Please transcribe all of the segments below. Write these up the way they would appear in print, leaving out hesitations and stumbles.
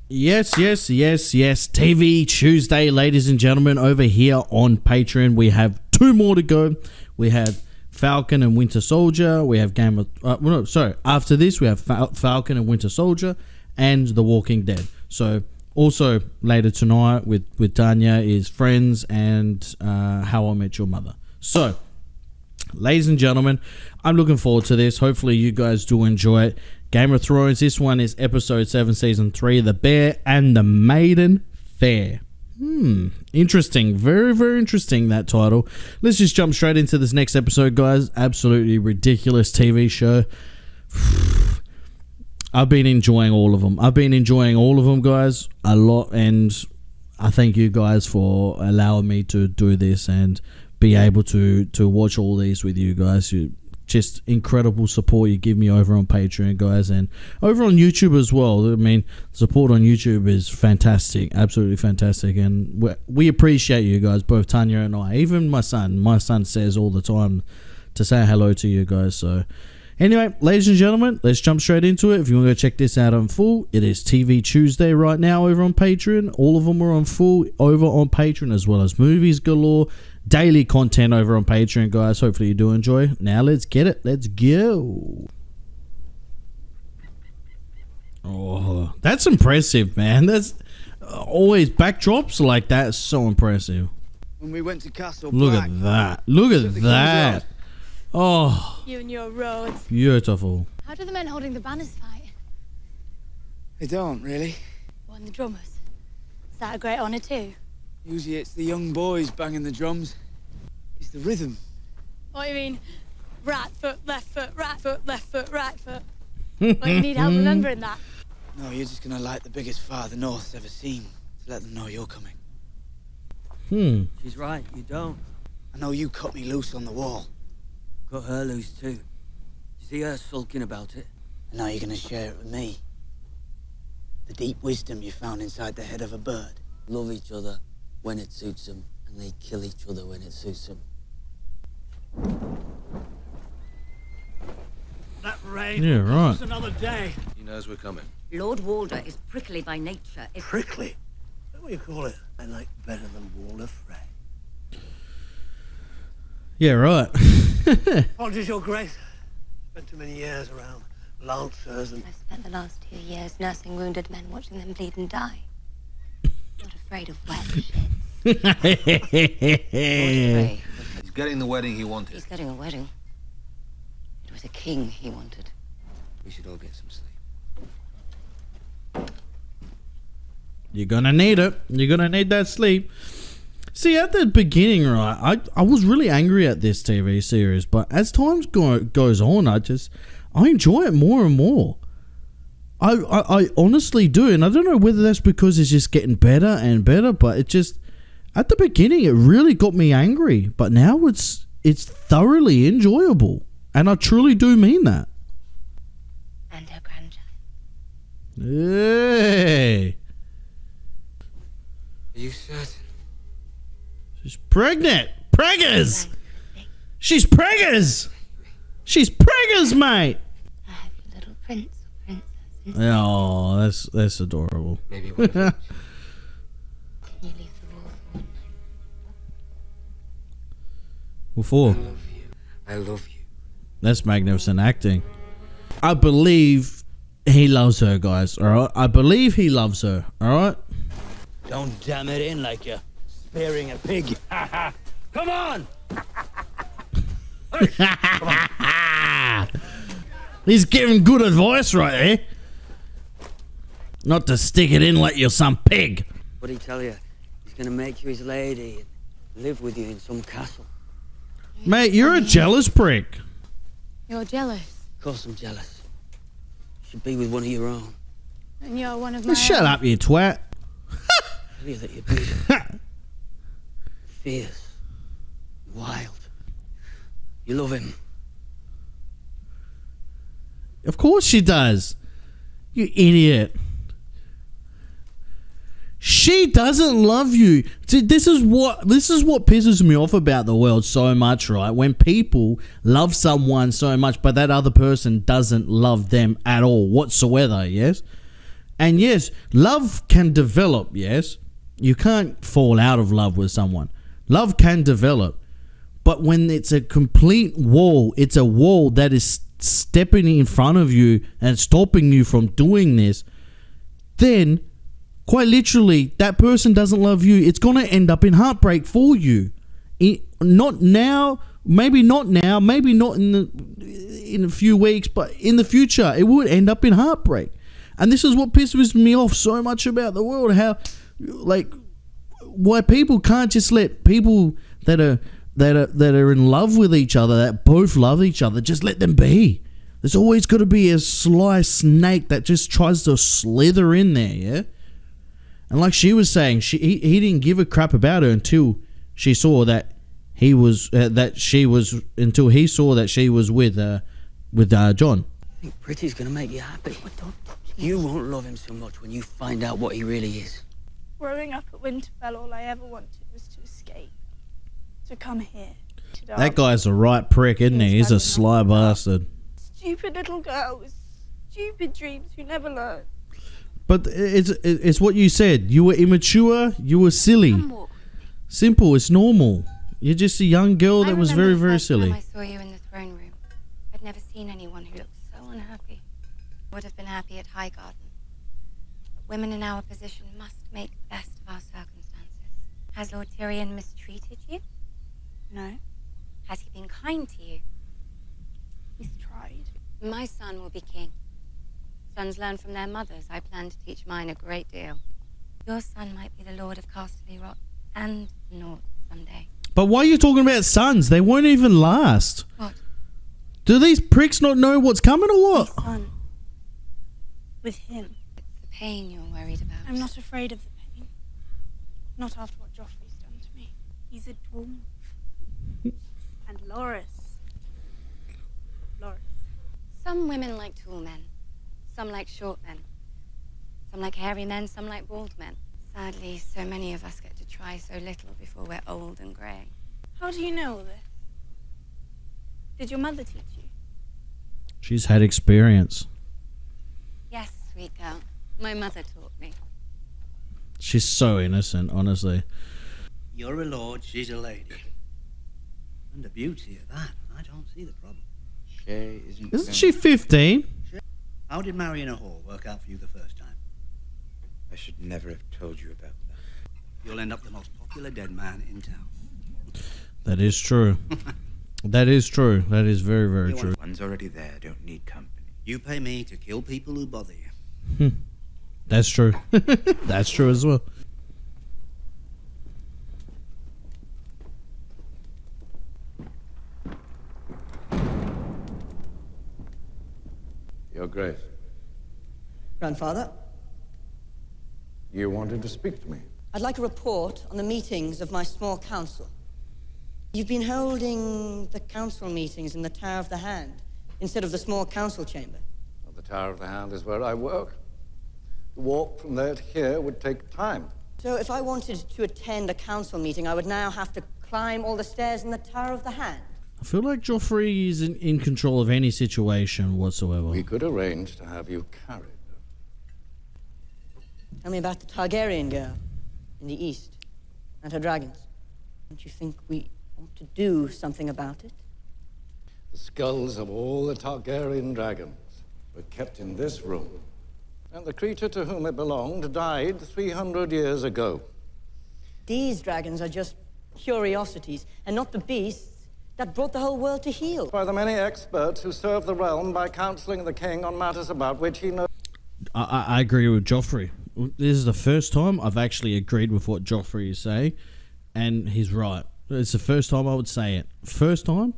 Yes. TV Tuesday, ladies and gentlemen, over here on Patreon. We have two more to go. We have Falcon and Winter Soldier. We have after this, we have Falcon and Winter Soldier and The Walking Dead. So, also later tonight with Tanya is Friends and How I Met Your Mother. So, ladies and gentlemen, I'm looking forward to this. Hopefully you guys do enjoy it. Game of Thrones, this one is episode 7, season 3, The Bear and the Maiden Fair. Interesting. Very, very interesting, that title. Let's just jump straight into this next episode, guys. Absolutely ridiculous TV show. I've been enjoying all of them. Guys, a lot, and I thank you guys for allowing me to do this and be able to watch all these with you guys. Just incredible support you give me over on Patreon, guys, and over on YouTube as well. I mean, support on YouTube is fantastic, absolutely fantastic, and we appreciate you guys, both Tanya and I. Even my son says all the time to say hello to you guys. So anyway, ladies and gentlemen, let's jump straight into it. If you want to go check this out on full, it is TV Tuesday right now over on Patreon. All of them are on full over on Patreon, as well as movies galore. Daily content over on Patreon, guys. Hopefully you do enjoy. Now let's get it. Let's go. Oh, that's impressive, man. That's always backdrops like that. So impressive. When we went to Castle Look Black, at that. Look at that. Oh, You and your roads. beautiful. How do the men holding the banners fight? they don't really. What, and the drummers? Is that a great honour too? Usually it's the young boys banging the drums. It's the rhythm. What do you mean? Right foot, left foot, right foot, left foot, right foot. Well, you need help remembering that. No, you're just gonna light the biggest fire the North's ever seen to let them know you're coming. She's right, you don't. I know you cut me loose on the wall. Cut her loose too. You see her sulking about it? And now you're gonna share it with me. The deep wisdom you found inside the head of a bird. Love each other when it suits them, and they kill each other when it suits them. That rain Yeah, right. was another day. He knows we're coming. Lord Walder is prickly by nature. Prickly. What do you call it? I like better than Walder Frey. Yeah, right. Apologies, Your Grace. Spent too many years around lancers and... I've spent the last 2 years nursing wounded men, watching them bleed and die. Not afraid of wet shit. Lord Frey. He's getting the wedding he wanted. He's getting a wedding. It was a king he wanted. We should all get some sleep. You're gonna need it. You're gonna need that sleep. See, at the beginning, right, I was really angry at this TV series, but as time goes on, I enjoy it more and more. I honestly do, and I don't know whether that's because it's just getting better and better, but it just, at the beginning, it really got me angry, but now it's thoroughly enjoyable, and I truly do mean that. And her grandchild. Hey, Are you certain? she's pregnant. Preggers. She's preggers. She's preggers, mate. I have your little prince or princess. Oh, that's adorable. Maybe one of Can them. you leave the wall for one night? What for? I love you. I love you. That's magnificent acting. I believe he loves her, guys. All right. I believe he loves her. All right. Don't jam it in like you're spearing a pig. Come on! He's giving good advice right there. Not to stick it in like you're some pig. What'd he tell you? He's gonna make you his lady and live with you in some castle. Mate, you're a jealous prick. You're jealous. Of course I'm jealous. You should be with one of your own. And you're one of my Shut up, you twat. Tell you that you're beautiful. Fierce. Wild. You love him. Of course she does. You idiot. She doesn't love you. See, this is what pisses me off about the world so much, right? When people love someone so much, but that other person doesn't love them at all whatsoever, yes? And yes, love can develop, yes. You can't fall out of love with someone. Love can develop. But when it's a complete wall, it's a wall that is stepping in front of you and stopping you from doing this, then quite literally that person doesn't love you. It's going to end up in heartbreak for you. Not now, maybe not now, maybe not in a few weeks, but in the future it would end up in heartbreak. And this is what pisses me off so much about the world, how like why people can't just let people that are in love with each other, that both love each other, just let them be. There's always got to be a sly snake that just tries to slither in there, yeah? And like she was saying, he didn't give a crap about her until she saw that he was until he saw that she was with John. I think Pretty's gonna make you happy. You won't love him so much when you find out what he really is. Growing up at Winterfell, all I ever wanted was to escape. To come here. That guy's a right prick, isn't he? He's a sly bastard. Stupid little girl with stupid dreams who never learn. But it's what you said. You were immature. You were silly. Simple. It's normal. You're just a young girl that was very, very silly. I saw you in the throne room. I'd never seen anyone who looked so unhappy. Would have been happy at Highgarden. But women in our position must make the best of our circumstances. Has Lord Tyrion mistreated you? No. Has he been kind to you? He's tried. My son will be king. Sons learn from their mothers. I plan to teach mine a great deal. Your son might be the Lord of Casterly Rock and North someday. But why are you talking about sons? They won't even last. What? Do these pricks not know what's coming or what? My son. With him. It's the pain you're worried about. I'm not afraid of the pain. Not after what Joffrey's done to me. He's a dwarf. And Loras. Some women like tall men. Some like short men. Some like hairy men, some like bald men. Sadly, so many of us get to try so little before we're old and grey. How do you know all this? Did your mother teach you? She's had experience. Yes, sweet girl. My mother taught me. She's so innocent, honestly. You're a lord, she's a lady. And the beauty of that, I don't see the problem. Shay Isn't she 15? How did marrying a whore work out for you the first time? I should never have told you about that. You'll end up the most popular dead man in town. That is true. That is true. That is very, very true. One's already there, don't need company. You pay me to kill people who bother you. That's true. That's true as well. Your Grace, Grandfather, you wanted to speak to me. I'd like a report on the meetings of my small council. You've been holding the council meetings in the Tower of the Hand instead of the small council chamber. Well, the Tower of the Hand is where I work. The walk from there to here would take time. So if I wanted to attend a council meeting, I would now have to climb all the stairs in the Tower of the Hand. I feel like Joffrey is in control of any situation whatsoever. We could arrange to have you carried. Tell me about the Targaryen girl in the east and her dragons. Don't you think we ought to do something about it? The skulls of all the Targaryen dragons were kept in this room. And the creature to whom it belonged died 300 years ago. These dragons are just curiosities and not the beasts that brought the whole world to heel. By the many experts who serve the realm by counseling the king on matters about which he knows. I agree with Joffrey. This is the first time I've actually agreed with what Joffrey is saying, and he's right. It's the first time I would say it. First time,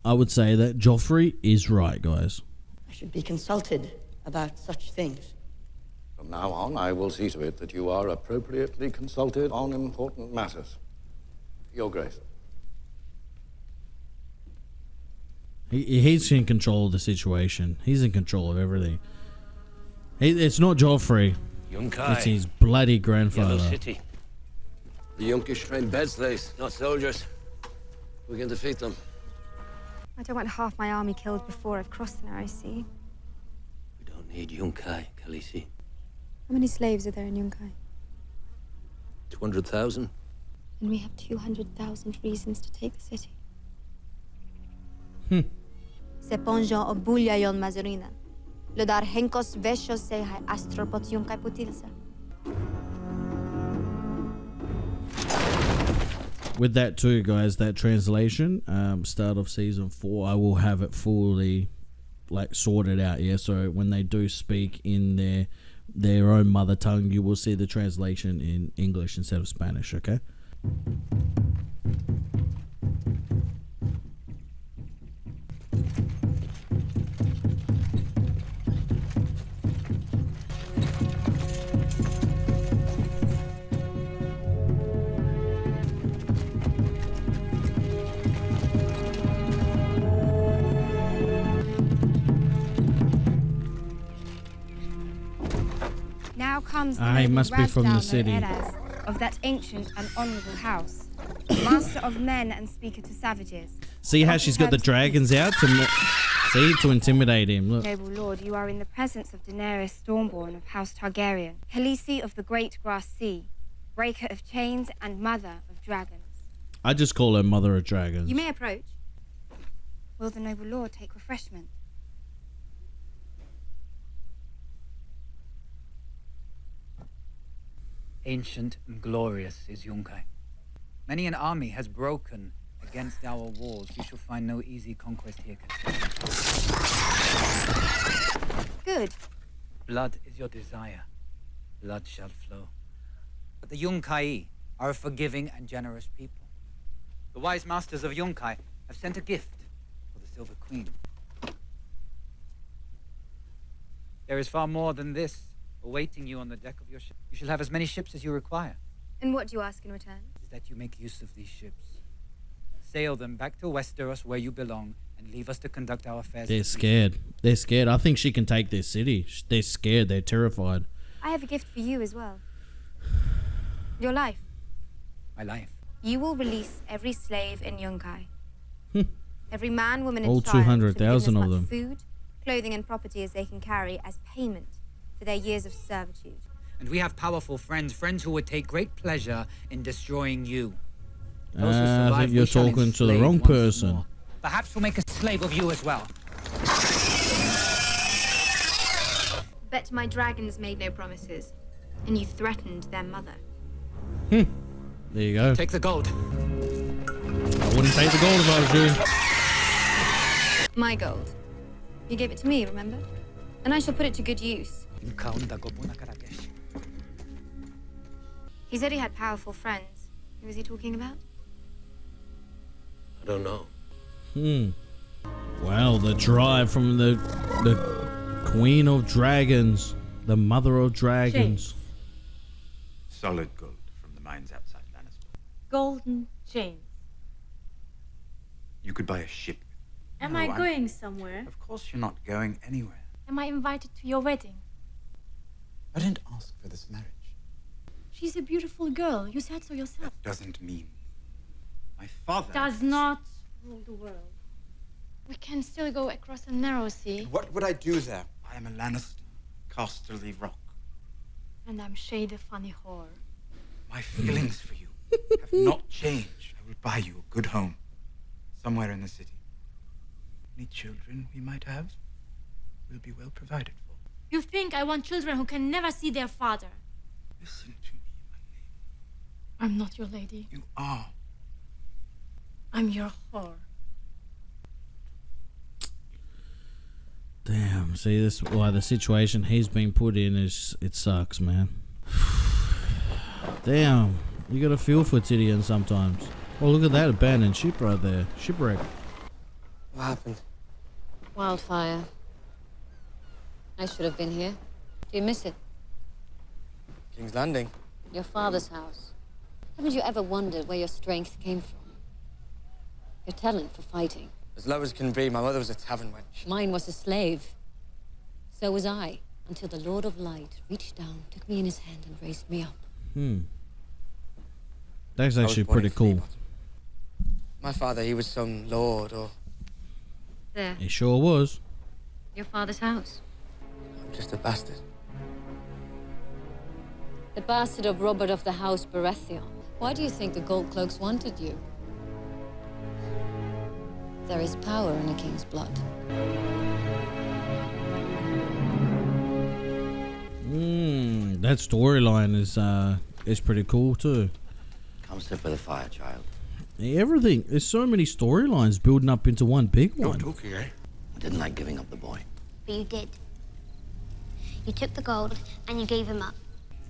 I would say that Joffrey is right, guys. I should be consulted about such things. From now on, I will see to it that you are appropriately consulted on important matters. Your Grace. He's in control of the situation. He's in control of everything. It's not Joffrey. Yunkai. It's his bloody grandfather. Yellow City. The Yunkish train bedslaves, not soldiers. We can defeat them. I don't want half my army killed before I've crossed the narrow sea. We don't need Yunkai, Khaleesi. How many slaves are there in Yunkai? 200,000. And we have 200,000 reasons to take the city. Se ponjon o bulja jon mazurina. Lodar henkos vesho se hai astropot Yunkai putilsa. With that too, guys, that translation, start of season 4, I will have it fully like sorted out. Yeah, so when they do speak in their own mother tongue, you will see the translation in English instead of Spanish. Okay. Now comes the He must be from the Razdan city. Erez of that ancient and honourable house, master of men and speaker to savages. See how she's got the dragons out to intimidate him. Look. Noble lord, you are in the presence of Daenerys Stormborn of House Targaryen, Khaleesi of the Great Grass Sea, breaker of chains and mother of dragons. I just call her Mother of Dragons. You may approach. Will the noble lord take refreshment? Ancient and glorious is Yunkai. Many an army has broken against our walls. You shall find no easy conquest here. Good. Blood is your desire. Blood shall flow. But the Yunkai are a forgiving and generous people. The wise masters of Yunkai have sent a gift for the Silver Queen. There is far more than this awaiting you on the deck of your ship. You shall have as many ships as you require. And what do you ask in return? Is that you make use of these ships. Sail them back to Westeros where you belong and leave us to conduct our affairs. They're scared. They're scared. I think she can take this city. They're scared. They're terrified. I have a gift for you as well. Your life. My life. You will release every slave in Yunkai. Every man, woman, All and child. 200,000 of them. Food, clothing, and property as they can carry as payment for their years of servitude. And we have powerful friends who would take great pleasure in destroying you. Those who survive, I think we you're shall talking to the enslave wrong once person. more. Perhaps we'll make a slave of you as well. Bet my dragons made no promises, and you threatened their mother. There you go. Take the gold. I wouldn't take the gold if I was you. My gold. You gave it to me, remember? And I shall put it to good use. He said he had powerful friends. Who was he talking about? I don't know. Wow, the drive from the Queen of Dragons, the Mother of Dragons. Solid gold from the mines outside Lannisport. Golden chains. You could buy a ship. Am No, I I'm- going somewhere? Of course you're not going anywhere. Am I invited to your wedding? I didn't ask for this marriage. She's a beautiful girl. You said so yourself. Doesn't mean. My father... Does not rule the world. We can still go across the narrow sea. What would I do there? I am a Lannister. Casterly Rock. And I'm Shay the Funny Whore. My feelings for you have not changed. I will buy you a good home. Somewhere in the city. Any children we might have will be well provided for. You think I want children who can never see their father? Listen to me, my lady. I'm not your lady. You are. I'm your whore. Damn, see this why the situation he's been put in is it sucks, man. Damn, you got to feel for Tyrion sometimes. Oh, look at that abandoned ship right there. Shipwreck. What happened? Wildfire. I should have been here. Do you miss it? King's Landing. Your father's house. Haven't you ever wondered where your strength came from? Your talent for fighting. As low as can be, my mother was a tavern wench. Mine was a slave. So was I, until the Lord of Light reached down, took me in his hand, and raised me up. That's I was actually born pretty in cool. My father, he was some lord or... There. He sure was. Your father's house. I'm just a bastard. The bastard of Robert of the House Baratheon. Why do you think the Goldcloaks wanted you? There is power in a king's blood. That storyline is pretty cool too. Come sit by the fire, child. Everything. There's so many storylines building up into one big one. Talking, eh? I didn't like giving up the boy. But you did. You took the gold and you gave him up.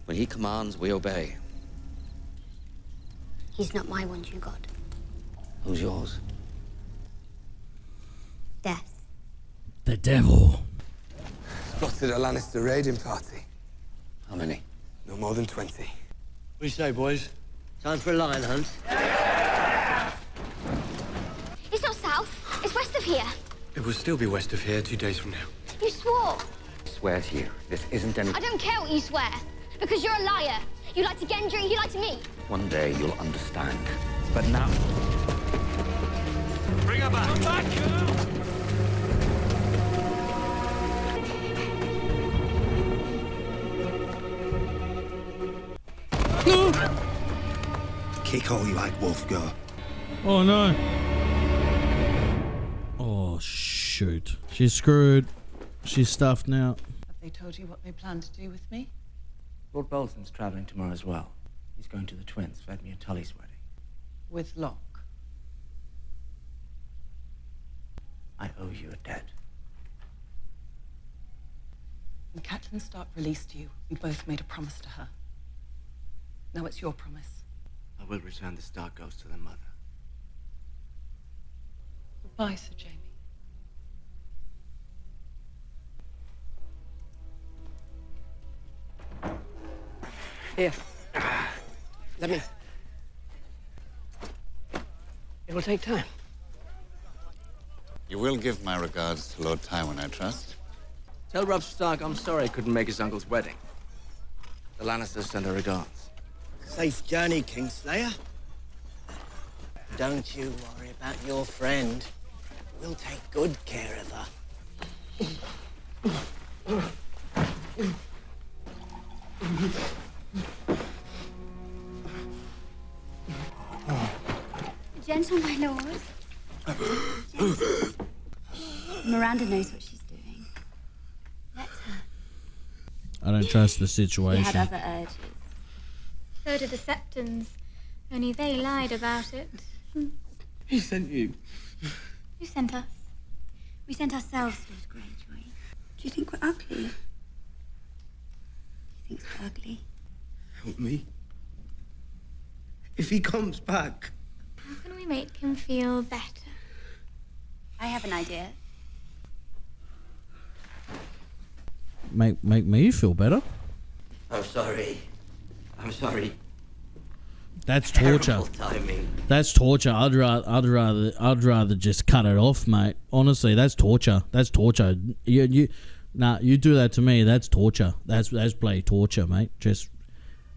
When he commands, we obey. He's not my one true god. Who's yours? Death. The devil. Spotted a Lannister raiding party. How many? No more than 20. What do you say, boys? Time for a lion hunt. It's not south. It's west of here. It will still be west of here 2 days from now. You swore. I swear to you, this isn't any... I don't care what you swear. Because you're a liar. You lied to Gendry, you lied to me. One day you'll understand. But now... Bring her back! Come back! Kick all you like, Wolfgar. Oh no. Oh shoot. She's screwed. She's stuffed now. Have they told you what they plan to do with me? Lord Bolton's travelling tomorrow as well. He's going to the twins, Vedmir and Tully's wedding. With Locke. I owe you a debt. When Catelyn Stark released you, we both made a promise to her. Now it's your promise. I will return the Stark Ghost to their mother. Goodbye, Sir Jaime. Here. Let me. It will take time. You will give my regards to Lord Tywin, I trust. Tell Robb Stark I'm sorry I couldn't make his uncle's wedding. The Lannisters send her regards. Safe journey, Kingslayer. Don't you worry about your friend. We'll take good care of her. Gentle, my lord. Gentle. Miranda knows what she's doing. Let her. I don't trust the She situation. had other urges. So did the Septons. Only they lied about it. He sent you. Who sent us? We sent ourselves, Lord Greyjoy. Do you think we're ugly? He thinks we're ugly. Help me. If he comes back. How can we make him feel better? I have an idea. Make me feel better. I'm sorry. I'm sorry. That's torture. Terrible timing. That's torture. I'd rather just cut it off, mate. Honestly, that's torture. That's torture. You do that to me. That's torture. That's blade torture, mate.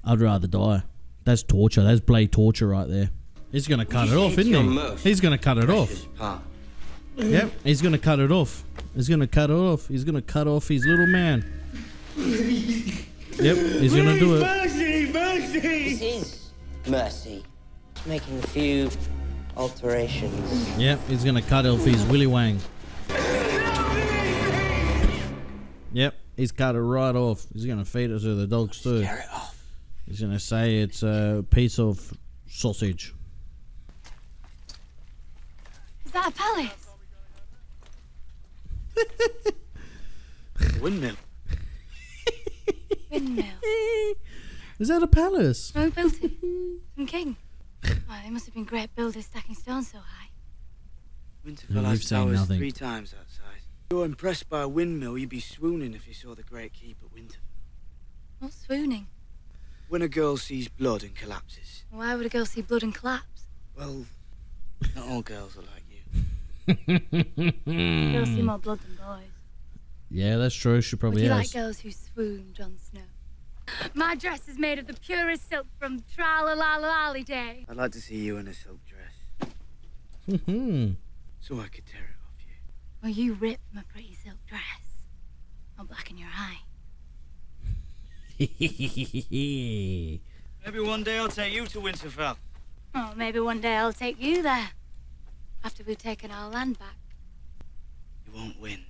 I'd rather die. That's torture. That's blade torture right there. He's gonna cut it off, isn't he? He's gonna cut it off. Yep, he's gonna cut it off. He's gonna cut it off. He's gonna cut off his little man. Yep, he's gonna do it. Mercy, mercy! This is mercy. Just making a few alterations. Yep, he's gonna cut off his willy wang. Yep, he's cut it right off. He's gonna feed it to the dogs too. Scare it off. He's gonna say it's a piece of sausage. Is that a palace? Windmill. Windmill. Is that a palace? Who built it? Some king. Oh, they must have been great builders stacking stones so high. Winterfell You've has seen towers nothing. 3 times that size. If you're impressed by a windmill, you'd be swooning if you saw the Great Keep at Winterfell. Not swooning. When a girl sees blood and collapses. Why would a girl see blood and collapse? Well, not all girls are like you. Girls see more blood than boys. Yeah, that's true. She Would probably you has. like girls who swoon, Jon Snow? My dress is made of the purest silk from Tra-la-la-la-lally Day. I'd like to see you in a silk dress. Hmm. So I could tear it off you. Well, you rip my pretty silk dress. I'll blacken your eye. Maybe one day I'll take you to Winterfell. Oh, maybe one day I'll take you there. After we've taken our land back. You won't win.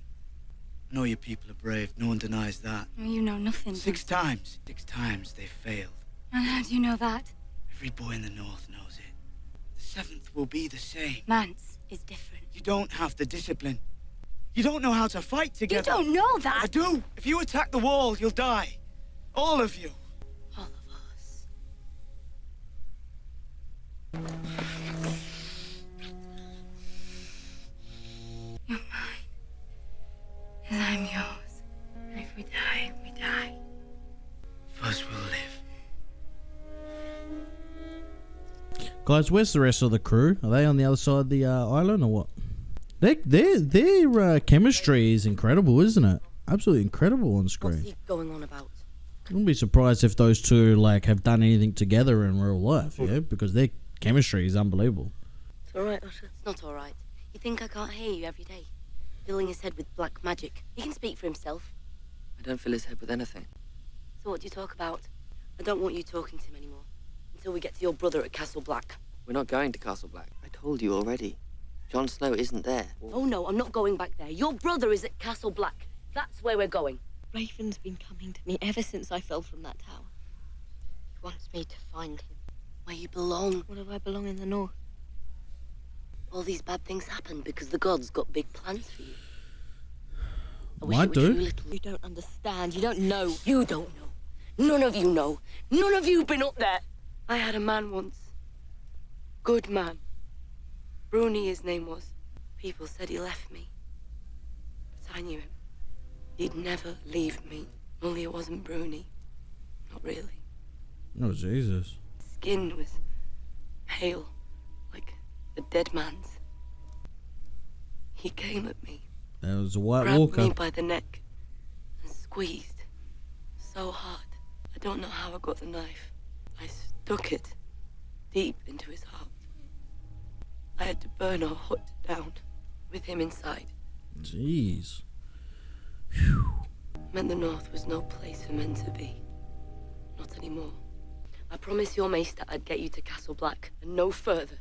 I know your people are brave. No one denies that. Well, you know nothing. 6 times. 6 times they failed. And how do you know that? Every boy in the north knows it. The 7th will be the same. Mance is different. You don't have the discipline. You don't know how to fight together. You don't know that. I do. If you attack the wall, you'll die. All of you. All of us. You're mine. And I'm yours. And if we die, we die. First we'll live. Guys, where's the rest of the crew? Are they on the other side of the island or what? Their chemistry is incredible, isn't it? Absolutely incredible on screen. What's he going on about? I wouldn't be surprised if those two like have done anything together in real life, yeah, because their chemistry is unbelievable. It's all right, Usher. It's not all right. You think I can't hear you every day? Filling his head with black magic. He can speak for himself. I don't fill his head with anything. So what do you talk about? I don't want you talking to him anymore. Until we get to your brother at Castle Black. We're not going to Castle Black. I told you already. Jon Snow isn't there. Oh, no, I'm not going back there. Your brother is at Castle Black. That's where we're going. Raven's been coming to me ever since I fell from that tower. He wants me to find him. Where you belong. Where do I belong in the north? All these bad things happen because the gods got big plans for you. I wish it were true, little. You don't understand. You don't know. You don't know. None of you know. None of you been up there. I had a man once. Good man. Bruni, his name was. People said he left me. But I knew him. He'd never leave me. Only it wasn't Bruni. Not really. Oh, Jesus. Skin was pale, like a dead man's. He came at me. That was a White Grabbed Walker. me by the neck and squeezed so hard. I don't know how I got the knife. I stuck it deep into his heart. I had to burn our hut down with him inside. Jeez. Meant the north was no place for men to be. Not anymore. I promised your maester I'd get you to Castle Black and no further.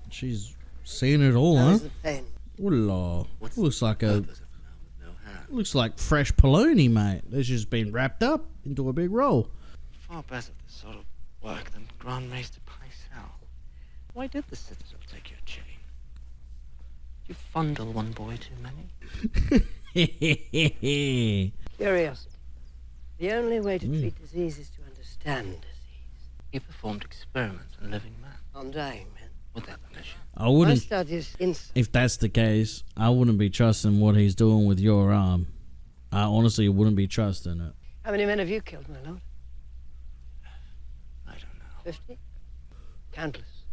She's seen it all, huh? How's the pain? Ooh, looks like a looks like fresh polony, mate. It's just been wrapped up into a big roll. Far better this sort of work than Grand Maester Pycelle. Why did the Citadel take your chain? Did you fondle one boy too many? Curiosity. The only way to treat disease is to understand disease. He performed experiments on living men. On dying men. With their permission. I wouldn't. My studies If that's the case, I wouldn't be trusting what he's doing with your arm. I honestly wouldn't be trusting it. How many men have you killed, my lord? I don't know. 50? Countless.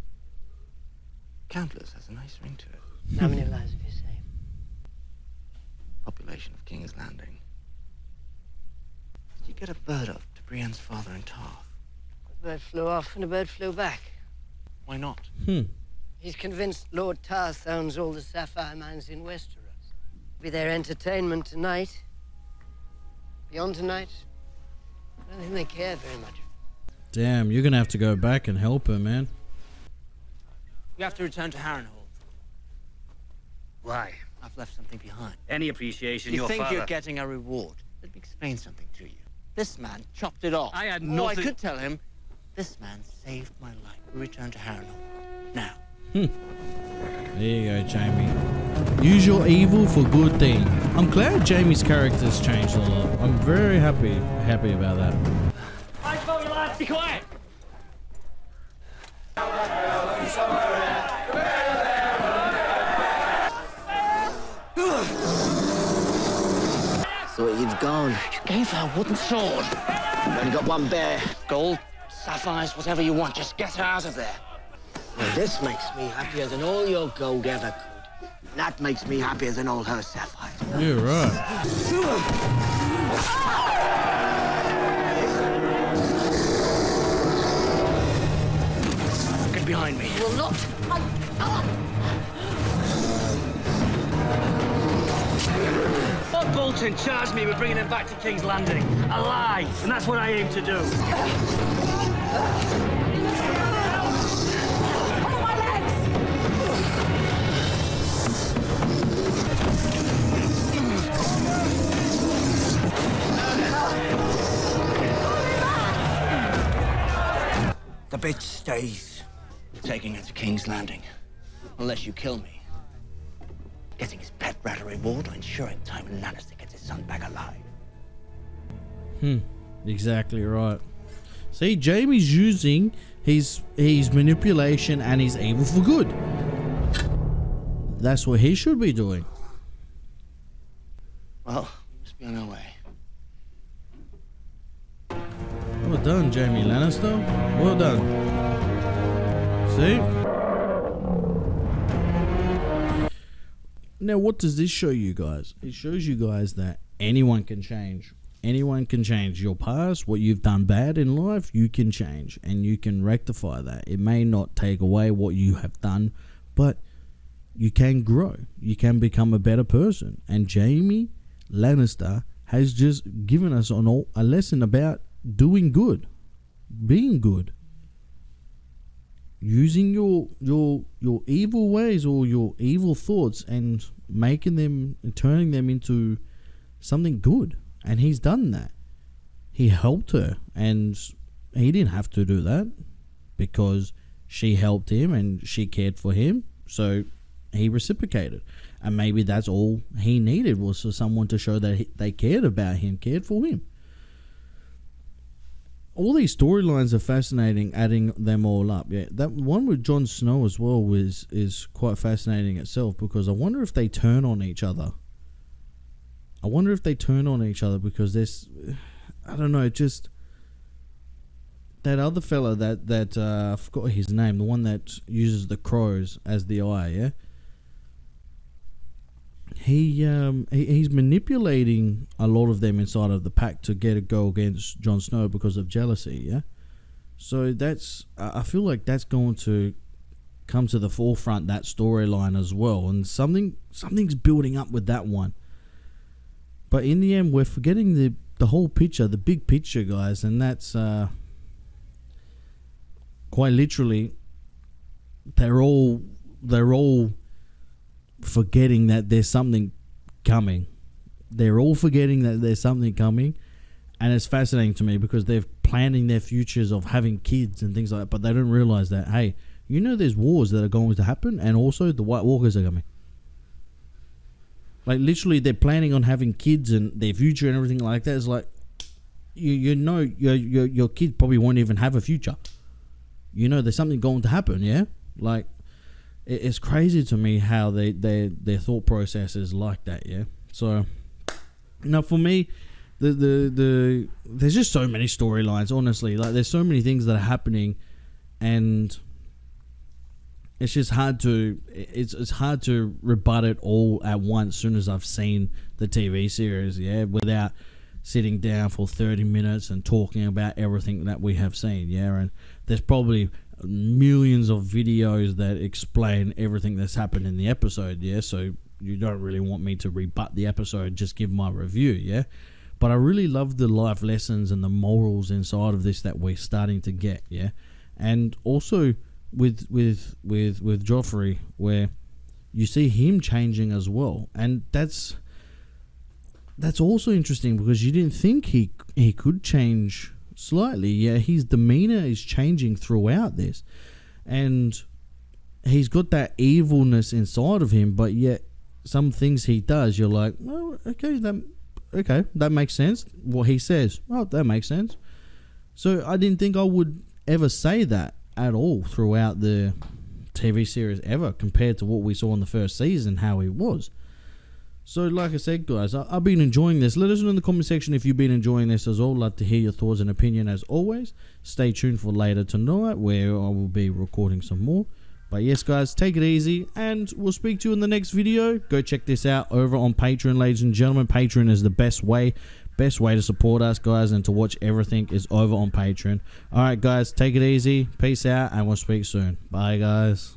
Countless has a nice ring to it. How many lives have you saved? Population of King's Landing. Did you get a bird up to Brienne's father in Tarth? A bird flew off and a bird flew back. Why not? He's convinced Lord Tarth owns all the sapphire mines in Westeros. Be their entertainment tonight. Beyond tonight, I don't think they care very much. Damn, you're gonna have to go back and help her, man. We have to return to Harrenhal. Why? I've left something behind. Any appreciation, You your think father... you're getting a reward? Let me explain something to you. This man chopped it off. I had I nothing... could tell him, this man saved my life. We return to Harrenhal. Now. There you go, Jamie. Use your evil for good thing. I'm glad Jamie's character's changed a lot. I'm very happy about that. I vote you lads, be quiet! Thought you'd gone. You gave her a wooden sword. You've only got one bear. Gold, sapphires, whatever you want. Just get her out of there. Well, this makes me happier than all your gold ever could. That makes me happier than all her sapphires. You're right. Get behind me. You will not. Lord Bolton charged me with bringing him back to King's Landing, alive, and that's what I aim to do. The bitch stays. Taking her to King's Landing. Unless you kill me. Getting his pet rat a reward or ensuring Tywin Lannister gets his son back alive. Exactly right. See, Jaime's using his manipulation and his evil for good. That's what he should be doing. Well, must be on our way. Well done, Jaime Lannister. Well done. See? Now, what does this show you guys? It shows you guys that anyone can change. Anyone can change your past. What you've done bad in life, you can change. And you can rectify that. It may not take away what you have done, but you can grow. You can become a better person. And Jaime Lannister has just given us a lesson about doing good, being good, using your evil ways or your evil thoughts and making them and turning them into something good. And he's done that. He helped her, and he didn't have to do that because she helped him and she cared for him, so he reciprocated. And maybe that's all he needed, was for someone to show that they cared about him, cared for him. All these storylines are fascinating, adding them all up. Yeah, that one with Jon Snow as well is quite fascinating itself, because I wonder if they turn on each other. Because there's, I don't know, just that other fella that I forgot his name, the one that uses the crows as the eye. Yeah, he's manipulating a lot of them inside of the pack to go against Jon Snow because of jealousy. Yeah, so I feel like that's going to come to the forefront, that storyline as well, and something's building up with that one. But in the end, we're forgetting the whole picture, the big picture, guys, and that's quite literally they're all forgetting that there's something coming. They're all forgetting that there's something coming, and it's fascinating to me because they're planning their futures of having kids and things like that, but they don't realize that, hey, you know, there's wars that are going to happen, and also the White Walkers are coming. Like, literally, they're planning on having kids and their future and everything like that. It's like, you know, your kid probably won't even have a future. You know, there's something going to happen, yeah? Like, it's crazy to me how their thought process is like that, yeah? So, now for me, there's just so many storylines, honestly. Like, there's so many things that are happening, and it's just hard to rebut it all at once as soon as I've seen the TV series, yeah, without sitting down for 30 minutes and talking about everything that we have seen, yeah. And there's probably millions of videos that explain everything that's happened in the episode, yeah. So you don't really want me to rebut the episode, just give my review, yeah. But I really love the life lessons and the morals inside of this that we're starting to get, yeah. And also with Joffrey, where you see him changing as well, and that's also interesting because you didn't think he could change slightly. Yeah, his demeanor is changing throughout this, and he's got that evilness inside of him, but yet some things he does, you're like, well, okay, that makes sense. What he says, oh, that makes sense. So I didn't think I would ever say that at all throughout the TV series ever, compared to what we saw in the first season, how he was. So like I said, guys, I've been enjoying this. Let us know in the comment section if you've been enjoying this as well. Love to hear your thoughts and opinion as always. Stay tuned for later tonight where I will be recording some more. But yes, guys, take it easy, and we'll speak to you in the next video. Go check this out over on Patreon, ladies and gentlemen. Patreon is the best way to support us, guys, and to watch everything is over on Patreon. Alright, guys, take it easy. Peace out, and we'll speak soon. Bye, guys.